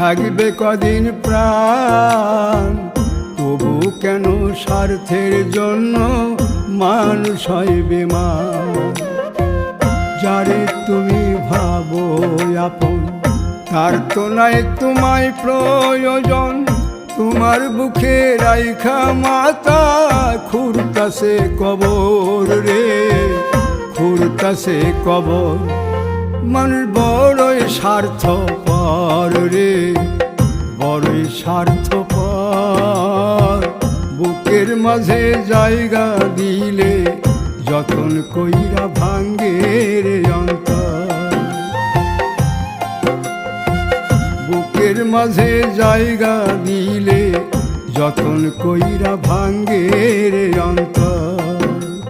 থাকবে কদিন প্রাণ, তবু কেন স্বার্থের জন্য মানুষ হয় বেমান। যারে তুমি ভাবো আপন, তার তো নাই তোমায় প্রয়োজন। তোমার বুকে রাইখা মাতা খুঁড়তাছে কবর রে, খুঁড়তাছে কবর। মানুষ বড়ই স্বার্থপর রে, বড়ই স্বার্থপর। বুকের মাঝে জায়গা দিলে যতন কইরা ভাঙ্গে রে অন্তর। বুকের মাঝে জায়গা দিলে যতন কইরা ভাঙ্গে রে অন্তর।